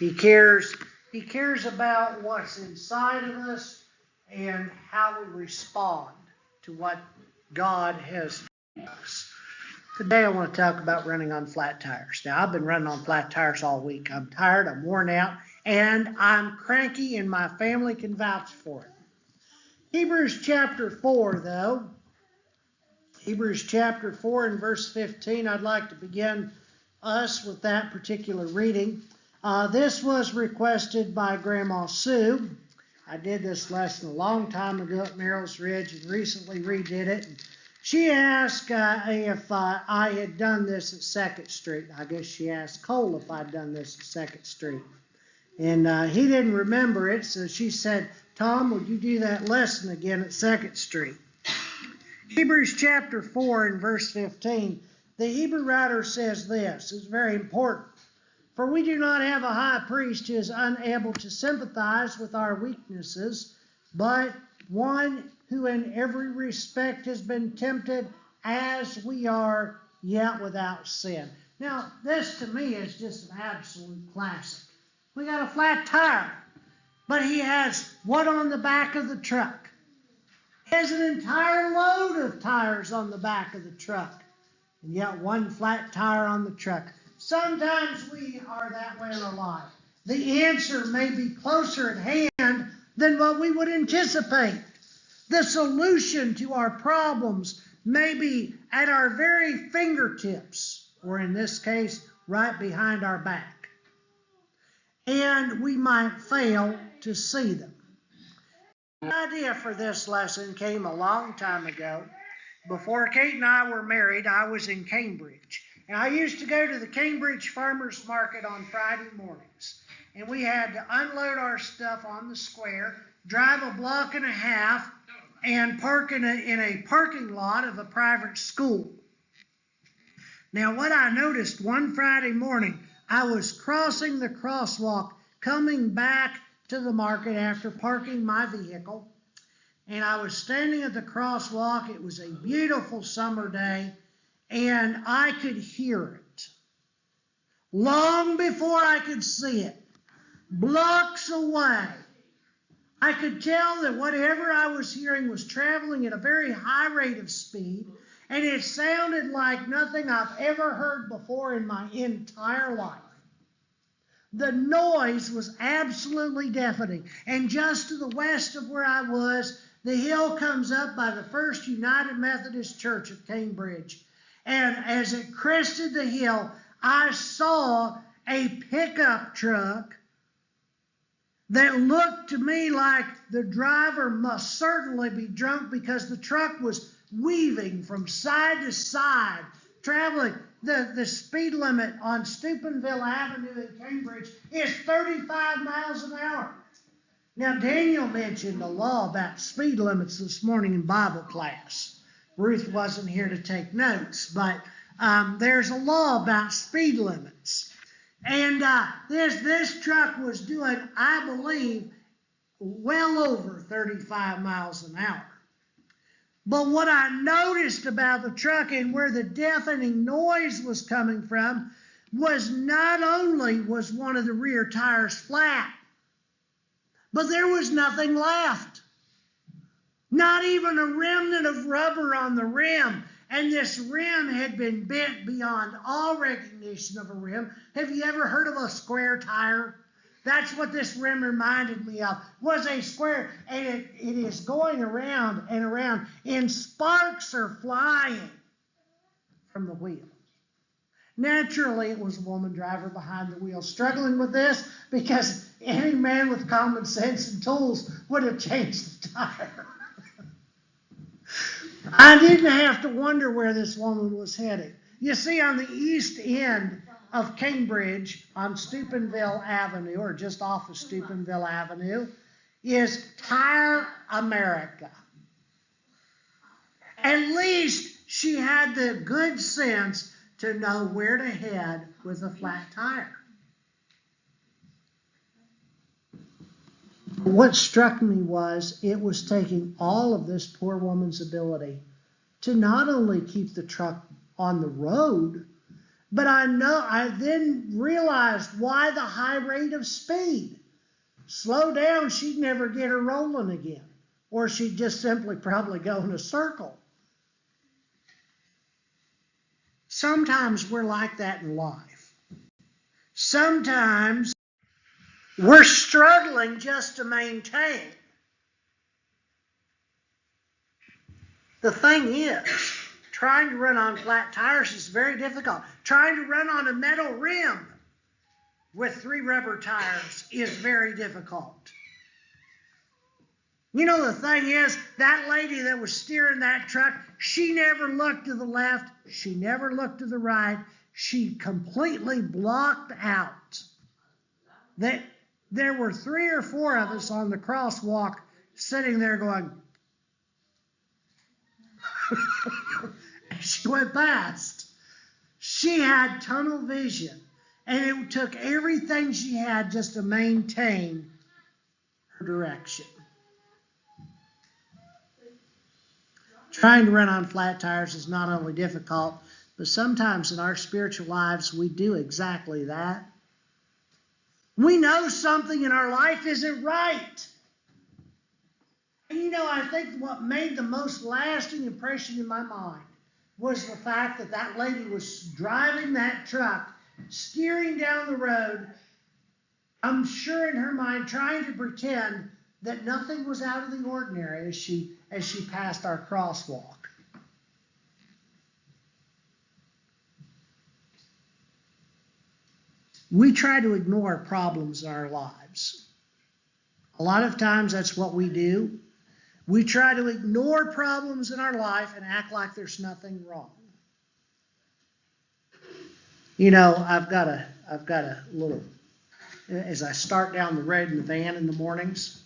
He cares about what's inside of us and how we respond to what God has given us. Today I want to talk about running on flat tires. Now, I've been running on flat tires all week. I'm tired, I'm worn out, and I'm cranky, and my family can vouch for it. Hebrews chapter 4, though. Hebrews chapter 4 and verse 15, I'd like to begin us with that particular reading. This was requested by Grandma Sue. I did this lesson a long time ago at Merrill's Ridge and recently redid it. She asked if I had done this at 2nd Street. I guess she asked Cole if I'd done this at 2nd Street. And he didn't remember it, so she said, Tom, would you do that lesson again at 2nd Street? Hebrews chapter 4 and verse 15, the Hebrew writer says this, it's very important. For we do not have a high priest who is unable to sympathize with our weaknesses, but one who in every respect has been tempted as we are, yet without sin. Now, this to me is just an absolute classic. We got a flat tire, but he has what on the back of the truck? He has an entire load of tires on the back of the truck, and yet one flat tire on the truck. Sometimes we are that way in our life. The answer may be closer at hand than what we would anticipate. The solution to our problems may be at our very fingertips, or in this case, right behind our back. And we might fail to see them. The idea for this lesson came a long time ago. Before Kate and I were married, I was in Cambridge. And I used to go to the Cambridge Farmers Market on Friday mornings. And we had to unload our stuff on the square, drive a block and a half, and park in a parking lot of a private school. Now, what I noticed one Friday morning, I was crossing the crosswalk, coming back to the market after parking my vehicle. And I was standing at the crosswalk. It was a beautiful summer day, and I could hear it. Long before I could see it, blocks away, I could tell that whatever I was hearing was traveling at a very high rate of speed, and it sounded like nothing I've ever heard before in my entire life. The noise was absolutely deafening, and just to the west of where I was, the hill comes up by the First United Methodist Church of Cambridge. And as it crested the hill, I saw a pickup truck that looked to me like the driver must certainly be drunk because the truck was weaving from side to side, traveling. The speed limit on Steubenville Avenue in Cambridge is 35 miles an hour. Now, Daniel mentioned the law about speed limits this morning in Bible class. Ruth wasn't here to take notes, but there's a law about speed limits. And this truck was doing, I believe, well over 35 miles an hour. But what I noticed about the truck and where the deafening noise was coming from was not only was one of the rear tires flat, but there was nothing left. Not even a remnant of rubber on the rim. And this rim had been bent beyond all recognition of a rim. Have you ever heard of a square tire? That's what this rim reminded me of, was a square, and it is going around and around, and sparks are flying from the wheel. Naturally, it was a woman driver behind the wheel struggling with this, because any man with common sense and tools would have changed the tire. I didn't have to wonder where this woman was heading. You see, on the east end of Cambridge, on Steubenville Avenue, or just off of Steubenville Avenue, is Tire America. At least she had the good sense to know where to head with a flat tire. What struck me was it was taking all of this poor woman's ability to not only keep the truck on the road, But I then realized why the high rate of speed. Slow down, she'd never get her rolling again. Or she'd just simply probably go in a circle. Sometimes we're like that in life. Sometimes we're struggling just to maintain. The thing is, trying to run on flat tires is very difficult. Trying to run on a metal rim with 3 rubber tires is very difficult. You know, the thing is, that lady that was steering that truck, she never looked to the left. She never looked to the right. She completely blocked out. There were 3 or 4 of us on the crosswalk sitting there going, she went past. She had tunnel vision, and it took everything she had just to maintain her direction. Trying to run on flat tires is not only difficult, but sometimes in our spiritual lives we do exactly that. We know something in our life isn't right. And you know, I think what made the most lasting impression in my mind was the fact that that lady was driving that truck, steering down the road, I'm sure in her mind trying to pretend that nothing was out of the ordinary as she passed our crosswalk. We try to ignore problems in our lives. A lot of times that's what we do. We try to ignore problems in our life and act like there's nothing wrong. You know, I've got a little, as I start down the road in the van in the mornings,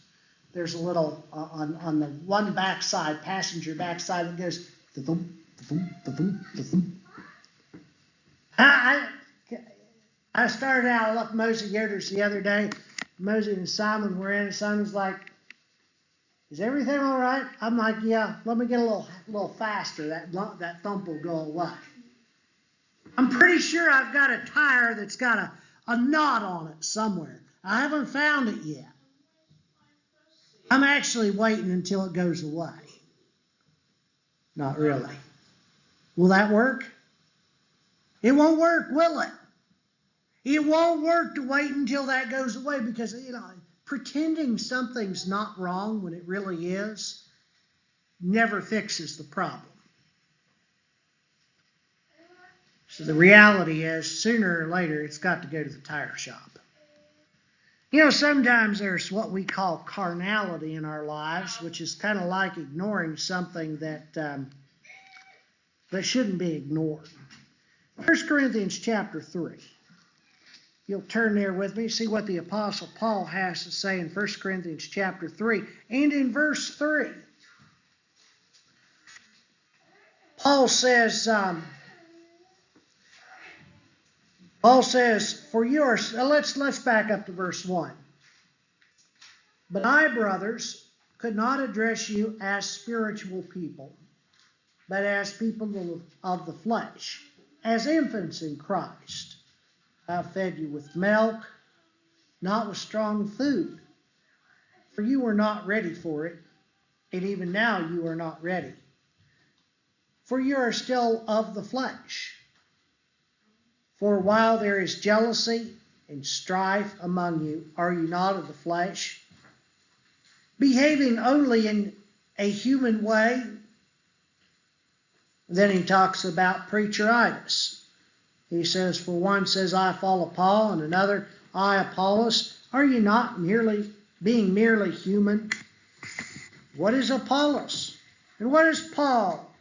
there's a little, on the one backside, passenger backside, that goes, da-thump, da-thump, da-thump, da-thump. I started out, I left Mosey Yoder's the other day. Mosey and Simon were in, and Simon's like, is everything all right? I'm like, yeah, let me get a little faster. That thump will go away. I'm pretty sure I've got a tire that's got a knot on it somewhere. I haven't found it yet. I'm actually waiting until it goes away. Not really. Will that work? It won't work, will it? It won't work to wait until that goes away because, you know, pretending something's not wrong when it really is never fixes the problem. So the reality is, sooner or later, it's got to go to the tire shop. You know, sometimes there's what we call carnality in our lives, which is kind of like ignoring something that shouldn't be ignored. 1 Corinthians chapter 3. You'll turn there with me, see what the Apostle Paul has to say in 1 Corinthians chapter 3 and in verse 3. Paul says, for you are, let's back up to verse 1. But I, brothers, could not address you as spiritual people, but as people of the flesh, as infants in Christ. I have fed you with milk, not with strong food, for you were not ready for it, and even now you are not ready. For you are still of the flesh. For while there is jealousy and strife among you, are you not of the flesh, behaving only in a human way? Then he talks about preacheritis. He says, for one says, I follow Paul, and another, I Apollos. Are you not being merely human? What is Apollos? And what is Paul?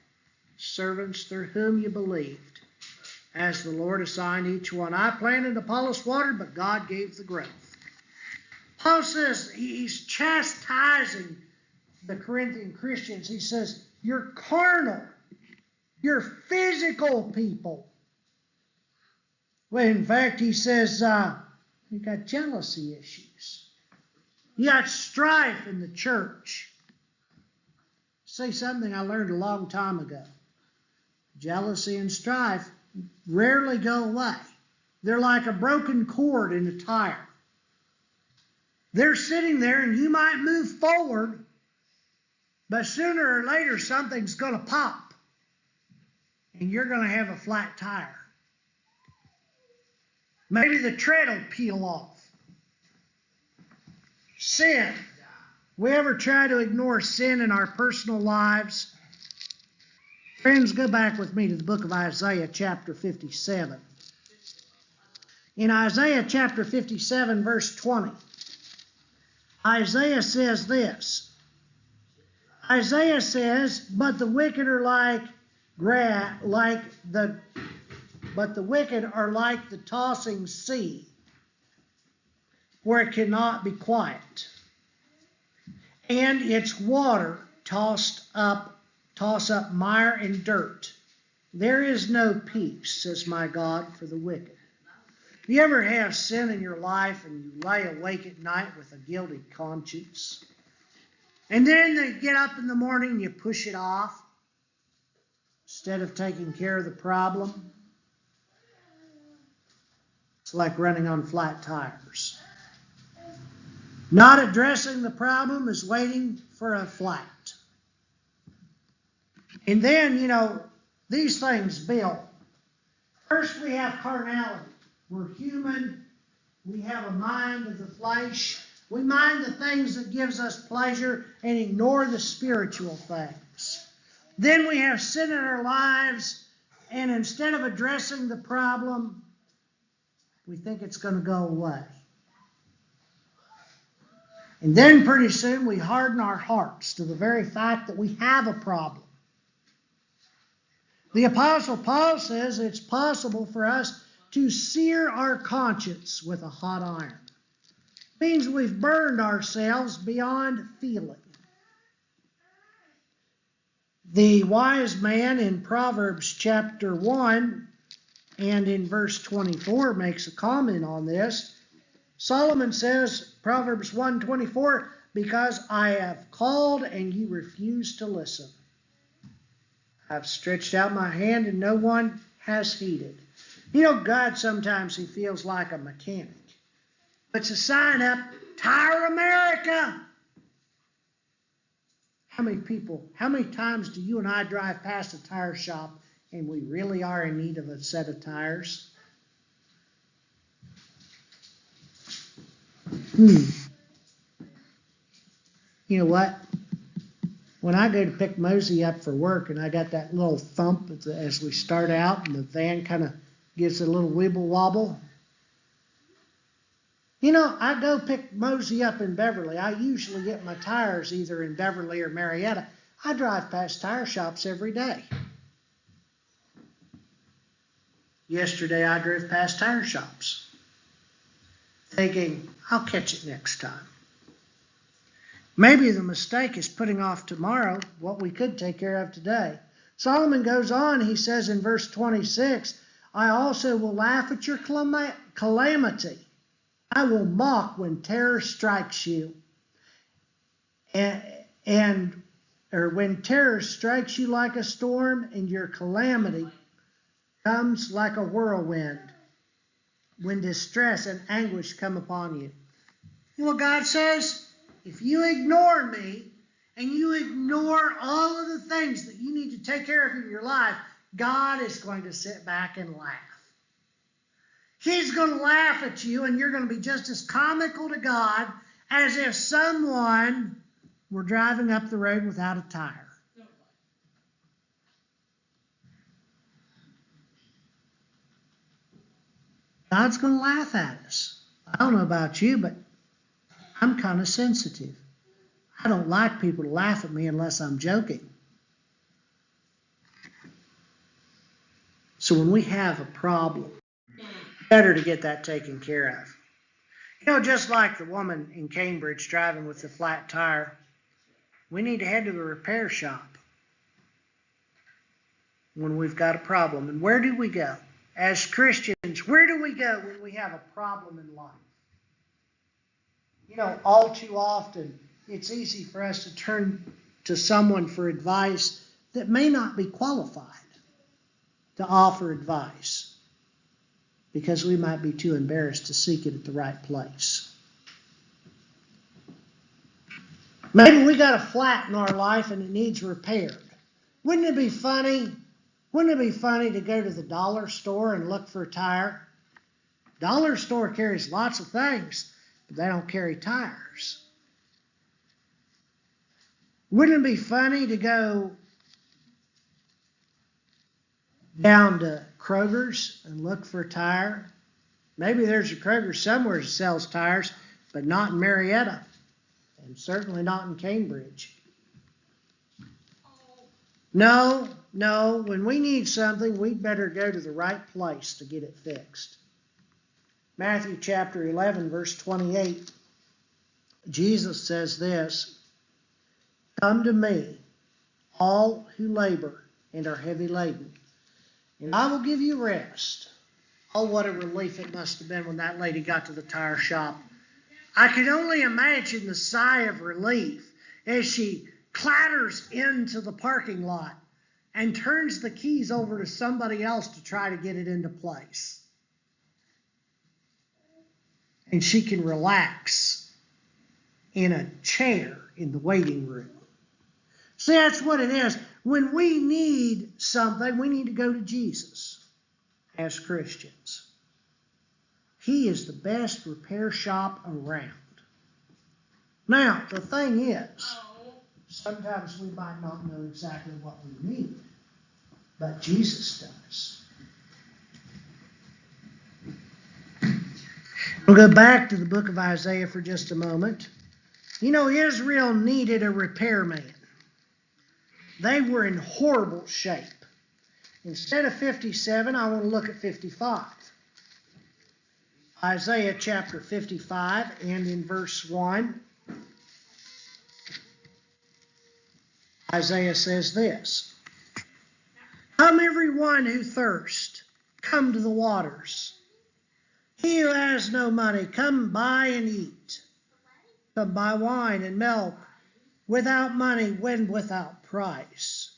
Servants through whom you believed, as the Lord assigned each one. I planted, Apollos watered, but God gave the growth. Paul says, he's chastising the Corinthian Christians. He says, you're carnal. You're physical people. Well, in fact, he says, you got jealousy issues. You got strife in the church. Say something I learned a long time ago. Jealousy and strife rarely go away. They're like a broken cord in a tire. They're sitting there and you might move forward, but sooner or later something's going to pop and you're going to have a flat tire. Maybe the tread will peel off. Sin. We ever try to ignore sin in our personal lives? Friends, go back with me to the book of Isaiah chapter 57. In Isaiah chapter 57 verse 20, Isaiah says this. Isaiah says, but the wicked are but the wicked are like the tossing sea, where it cannot be quiet, and its water toss up mire and dirt. There is no peace, says my God, for the wicked. Do you ever have sin in your life and you lay awake at night with a guilty conscience? And then you get up in the morning and you push it off instead of taking care of the problem? It's like running on flat tires. Not addressing the problem is waiting for a flat. And then, these things build. First we have carnality. We're human. We have a mind of the flesh. We mind the things that gives us pleasure and ignore the spiritual things. Then we have sin in our lives, and instead of addressing the problem, we think it's going to go away. And then pretty soon we harden our hearts to the very fact that we have a problem. The Apostle Paul says it's possible for us to sear our conscience with a hot iron. It means we've burned ourselves beyond feeling. The wise man in Proverbs chapter 1 and in verse 24 makes a comment on this. Solomon says, Proverbs 1:24, because I have called and you refuse to listen. I've stretched out my hand and no one has heeded. God sometimes he feels like a mechanic. Puts a sign up, Tire America. How many times do you and I drive past a tire shop and we really are in need of a set of tires? You know what? When I go to pick Mosey up for work and I got that little thump as we start out and the van kind of gives a little wibble wobble. I go pick Mosey up in Beverly. I usually get my tires either in Beverly or Marietta. I drive past tire shops every day. Yesterday I drove past tire shops thinking, I'll catch it next time. Maybe the mistake is putting off tomorrow what we could take care of today. Solomon goes on, he says in verse 26, I also will laugh at your calamity. I will mock when terror strikes you. Or when terror strikes you like a storm and your calamity comes like a whirlwind. When distress and anguish come upon you. You know what God says? If you ignore me and you ignore all of the things that you need to take care of in your life, God is going to sit back and laugh. He's going to laugh at you and you're going to be just as comical to God as if someone were driving up the road without a tire. God's going to laugh at us. I don't know about you, but I'm kind of sensitive. I don't like people to laugh at me unless I'm joking. So when we have a problem, better to get that taken care of. Just like the woman in Cambridge driving with the flat tire, we need to head to the repair shop when we've got a problem. And where do we go? As Christians, where do we go when we have a problem in life? All too often, it's easy for us to turn to someone for advice that may not be qualified. to offer advice because we might be too embarrassed to seek it at the right place. Maybe we got a flat in our life and it needs repaired. Wouldn't it be funny? Wouldn't it be funny to go to the dollar store and look for a tire? Dollar store carries lots of things, but they don't carry tires. Wouldn't it be funny to go down to Kroger's and look for a tire? Maybe there's a Kroger somewhere that sells tires, but not in Marietta, and certainly not in Cambridge. No, when we need something, we'd better go to the right place to get it fixed. Matthew chapter 11, verse 28, Jesus says this, "Come to me, all who labor and are heavy laden, and I will give you rest." Oh, what a relief it must have been when that lady got to the tire shop. I can only imagine the sigh of relief as she clatters into the parking lot and turns the keys over to somebody else to try to get it into place. And she can relax in a chair in the waiting room. See, that's what it is. When we need something, we need to go to Jesus as Christians. He is the best repair shop around. Now, the thing is, sometimes we might not know exactly what we need, but Jesus does. We'll go back to the book of Isaiah for just a moment. You know, Israel needed a repairman. They were in horrible shape. Instead of 57, I want to look at 55. Isaiah chapter 55 and in verse 1. Isaiah says this, "Come everyone who thirsts, come to the waters. He who has no money, come buy and eat. Come buy wine and milk without money when without price.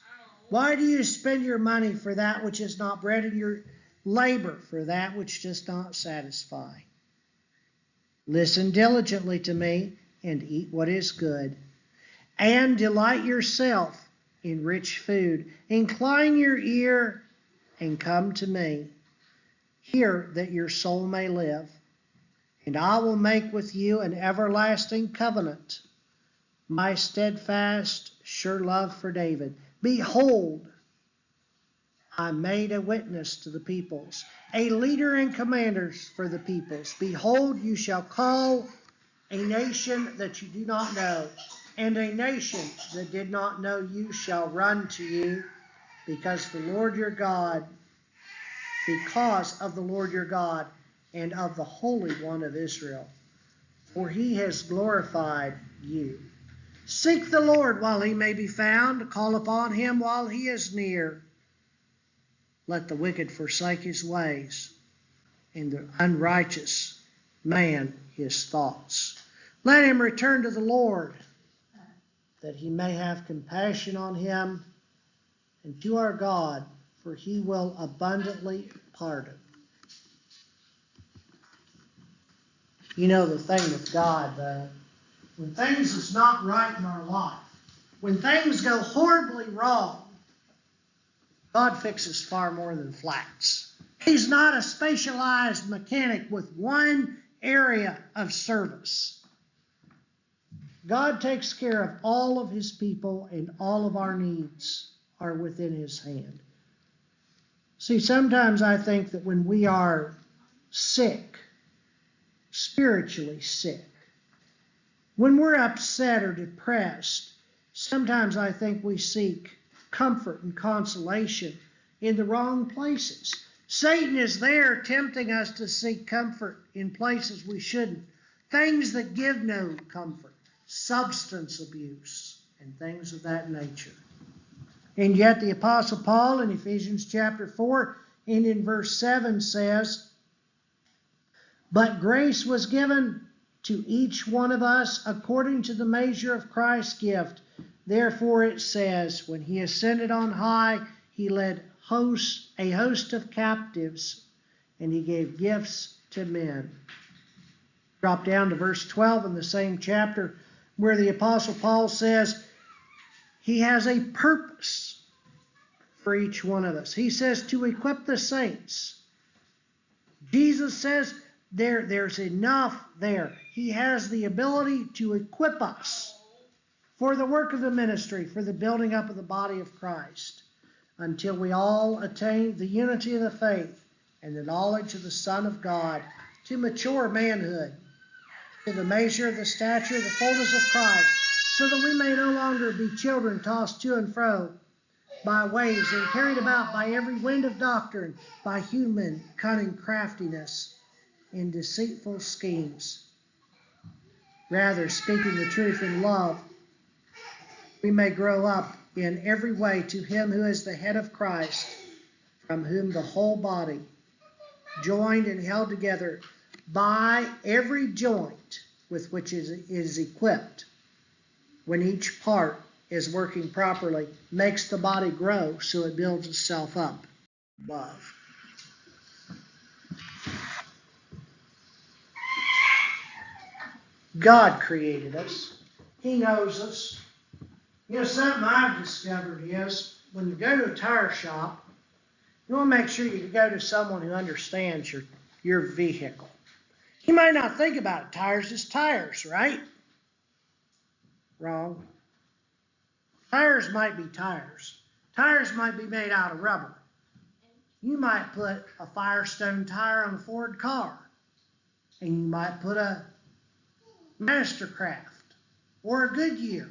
Why do you spend your money for that which is not bread, and your labor for that which does not satisfy? Listen diligently to me and eat what is good, and delight yourself in rich food. Incline your ear and come to me. Hear that your soul may live, and I will make with you an everlasting covenant, my steadfast, sure love for David. Behold, I made a witness to the peoples, a leader and commanders for the peoples. Behold, you shall call a nation that you do not know, and a nation that did not know you shall run to you, because of the Lord your God and of the Holy One of Israel, for he has glorified you. Seek the Lord while he may be found, call upon him while he is near. Let the wicked forsake his ways, and the unrighteous man his thoughts. Let him return to the Lord, that he may have compassion on him, and to our God, for he will abundantly pardon." You know, the thing with God, though, when things is not right in our life, when things go horribly wrong, God fixes far more than flats. He's not a specialized mechanic with one area of service. God takes care of all of his people, and all of our needs are within his hand. See, sometimes I think that when we are sick, spiritually sick, when we're upset or depressed, sometimes I think we seek comfort and consolation in the wrong places. Satan is there tempting us to seek comfort in places we shouldn't. Things that give no comfort, substance abuse, and things of that nature. And yet the Apostle Paul in Ephesians chapter 4 and in verse 7 says, "But grace was given to each one of us according to the measure of Christ's gift. Therefore it says, when he ascended on high, he led a host of captives, and he gave gifts to men. Drop down to verse 12 in the same chapter, where the Apostle Paul says he has a purpose for each one of us. He says to equip the saints. Jesus says there's enough there. He has the ability to equip us for the work of the ministry, for the building up of the body of Christ, until we all attain the unity of the faith and the knowledge of the Son of God, to mature manhood, to the measure of the stature of the fullness of Christ, so that we may no longer be children tossed to and fro by waves and carried about by every wind of doctrine, by human cunning craftiness in deceitful schemes. Rather, speaking the truth in love, we may grow up in every way to him who is the head of Christ, from whom the whole body, joined and held together by every joint with which it is equipped, when each part is working properly, makes the body grow so it builds itself up. Love. God created us. He knows us. You know, something I've discovered is when you go to a tire shop, you want to make sure you go to someone who understands your vehicle. You might not think about it. Tires is tires, right? Wrong. Tires might be tires. Tires might be made out of rubber. You might put a Firestone tire on a Ford car, and you might put a Mastercraft or a Goodyear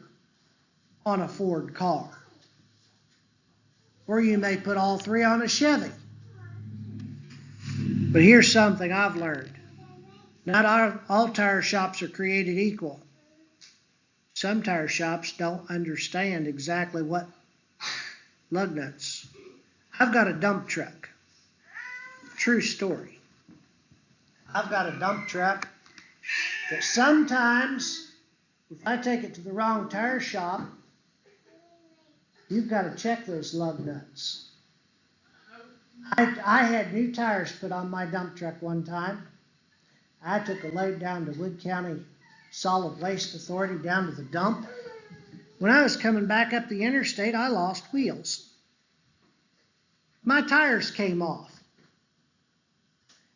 on a Ford car. Or you may put all three on a Chevy. But here's something I've learned. Not all tire shops are created equal. Some tire shops don't understand exactly what lug nuts. I've got a dump truck. True story. I've got a dump truck that sometimes, if I take it to the wrong tire shop, you've got to check those lug nuts. I had new tires put on my dump truck one time. I took a load down to Wood County Solid Waste Authority down to the dump. When I was coming back up the interstate, I lost wheels. My tires came off.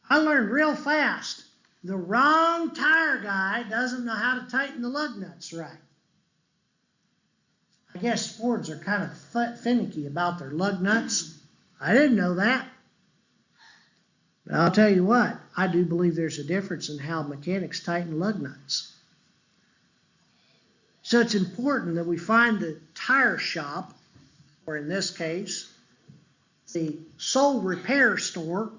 I learned real fast. The wrong tire guy doesn't know how to tighten the lug nuts right. I guess Fords are kind of finicky about their lug nuts. I didn't know that. But I'll tell you what, I do believe there's a difference in how mechanics tighten lug nuts. So it's important that we find the tire shop, or in this case, the sole repair store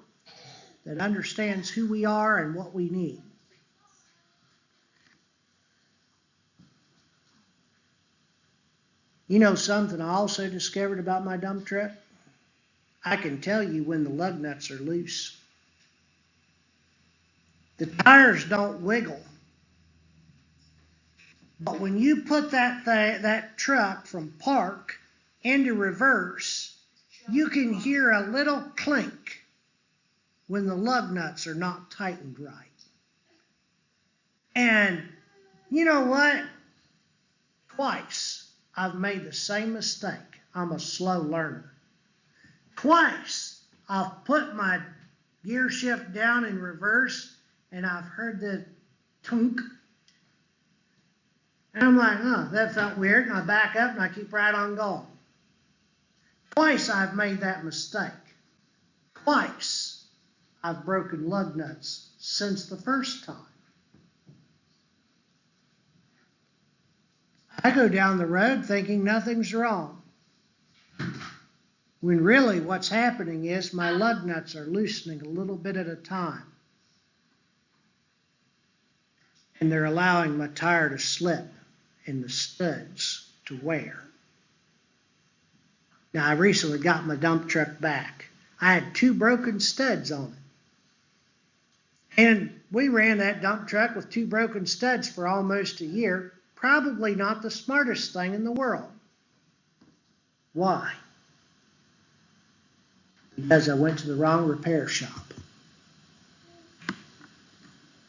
that understands who we are and what we need. You know something I also discovered about my dump truck? I can tell you when the lug nuts are loose. The tires don't wiggle. But when you put that truck from park into reverse, you can hear a little clink when the lug nuts are not tightened right. And you know what? Twice I've made the same mistake. I'm a slow learner. Twice I've put my gear shift down in reverse and I've heard the tunk. And I'm like, oh, that felt weird. And I back up and I keep right on going. Twice I've made that mistake. Twice I've broken lug nuts since the first time. I go down the road thinking nothing's wrong, when really what's happening is my lug nuts are loosening a little bit at a time. And they're allowing my tire to slip and the studs to wear. Now, I recently got my dump truck back. I had 2 broken studs on it. And we ran that dump truck with 2 broken studs for almost a year. Probably not the smartest thing in the world. Why? because I went to the wrong repair shop.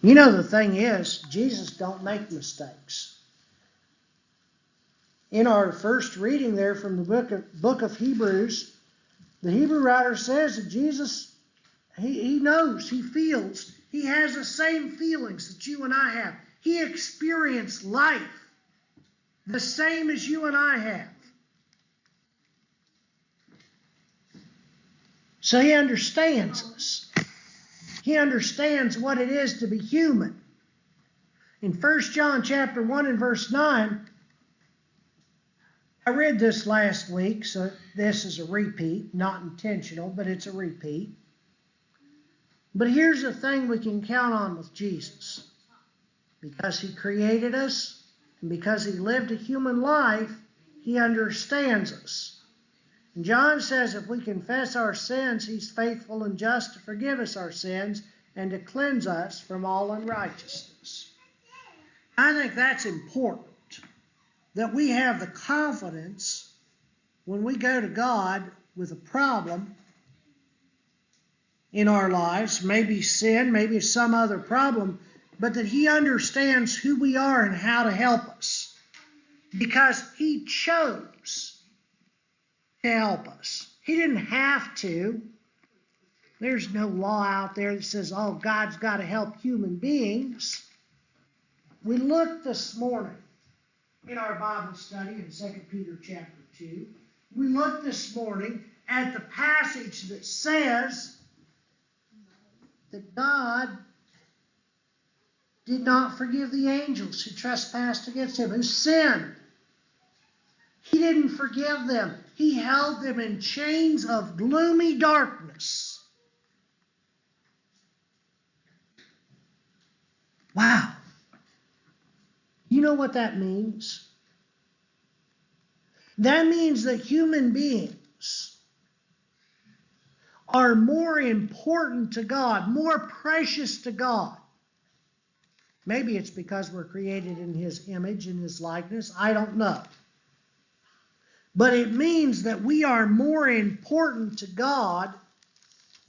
You know, the thing is, Jesus don't make mistakes. In our first reading there from the book of Hebrews, the Hebrew writer says that Jesus, he knows, he feels, he has the same feelings that you and I have. He experienced life the same as you and I have. So he understands us. He understands what it is to be human. In 1 John chapter 1 and verse 9, I read this last week, so this is a repeat, not intentional, but it's a repeat. But here's the thing we can count on with Jesus. Because he created us, and because he lived a human life, he understands us. And John says if we confess our sins, he's faithful and just to forgive us our sins and to cleanse us from all unrighteousness. I think that's important, that we have the confidence when we go to God with a problem in our lives, maybe sin, maybe some other problem, but that he understands who we are and how to help us. Because he chose to help us. He didn't have to. There's no law out there that says, oh, God's got to help human beings. We looked this morning in our Bible study in 2 Peter chapter 2. We looked this morning at the passage that says that God did not forgive the angels who trespassed against him, who sinned. He didn't forgive them. He held them in chains of gloomy darkness. Wow. You know what that means? That means that human beings are more important to God, more precious to God. Maybe it's because we're created in his image and his likeness. I don't know. But it means that we are more important to God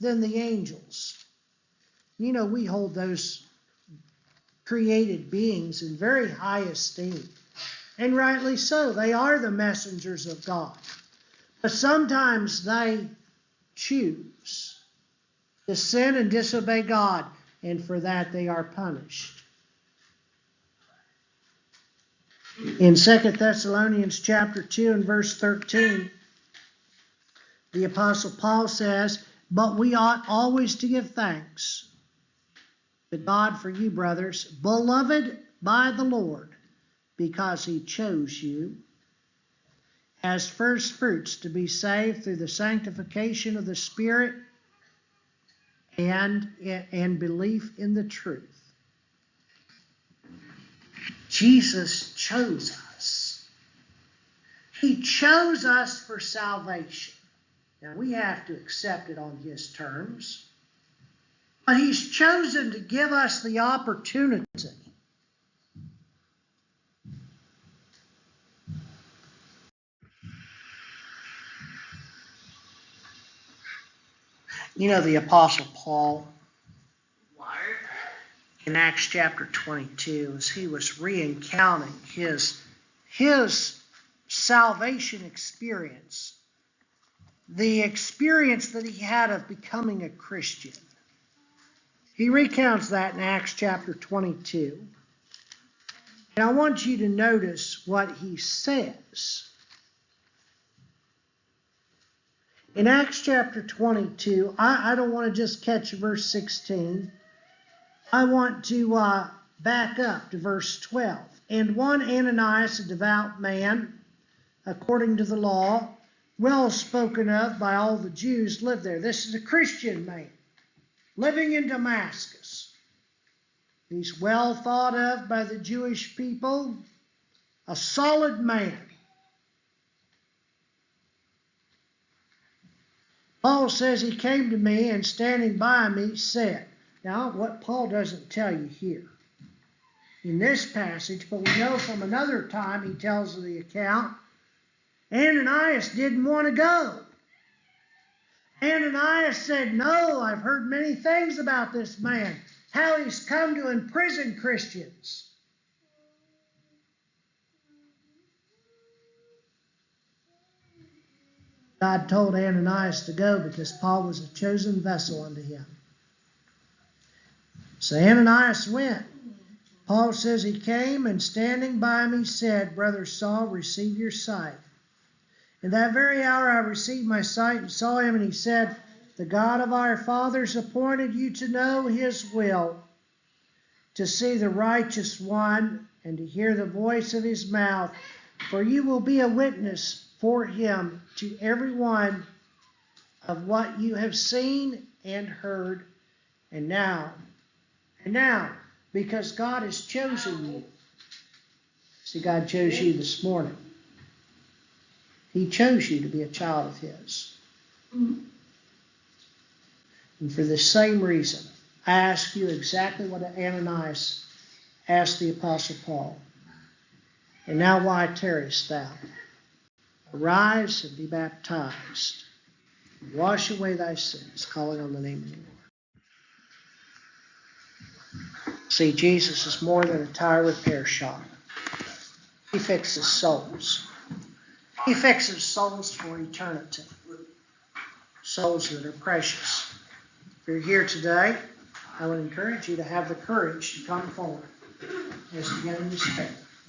than the angels. You know, we hold those created beings in very high esteem. And rightly so. They are the messengers of God. But sometimes they choose to sin and disobey God, and for that they are punished. In 2 Thessalonians chapter 2 and verse 13, the Apostle Paul says, but we ought always to give thanks to God for you, brothers, beloved by the Lord, because he chose you as first fruits to be saved through the sanctification of the Spirit and belief in the truth. Jesus chose us. He chose us for salvation. Now, we have to accept it on his terms. But he's chosen to give us the opportunity. You know, the Apostle Paul, in Acts chapter 22, as he was recounting his salvation experience, the experience that he had of becoming a Christian. He recounts that in Acts chapter 22. And I want you to notice what he says. In Acts chapter 22, I don't want to just catch verse 16. I want to back up to verse 12. And one Ananias, a devout man, according to the law, well spoken of by all the Jews, lived there. This is a Christian man living in Damascus. He's well thought of by the Jewish people, a solid man. Paul says he came to me and standing by me said. Now, what Paul doesn't tell you here in this passage, but we know from another time he tells the account, Ananias didn't want to go. Ananias said, no, I've heard many things about this man, how he's come to imprison Christians. God told Ananias to go because Paul was a chosen vessel unto him. So Ananias went. Paul says he came and standing by me said, Brother Saul, receive your sight. In that very hour I received my sight and saw him, and he said, the God of our fathers appointed you to know his will, to see the righteous one, and to hear the voice of his mouth. For you will be a witness for him to everyone of what you have seen and heard. And now, because God has chosen you. See, God chose you this morning. He chose you to be a child of his. And for the same reason, I ask you exactly what Ananias asked the Apostle Paul. And now why tarriest thou? Arise and be baptized. Wash away thy sins, calling on the name of the Lord. See, Jesus is more than a tire repair shop. He fixes souls. He fixes souls for eternity. Souls that are precious. If you're here today, I would encourage you to have the courage to come forward as you get in this faith.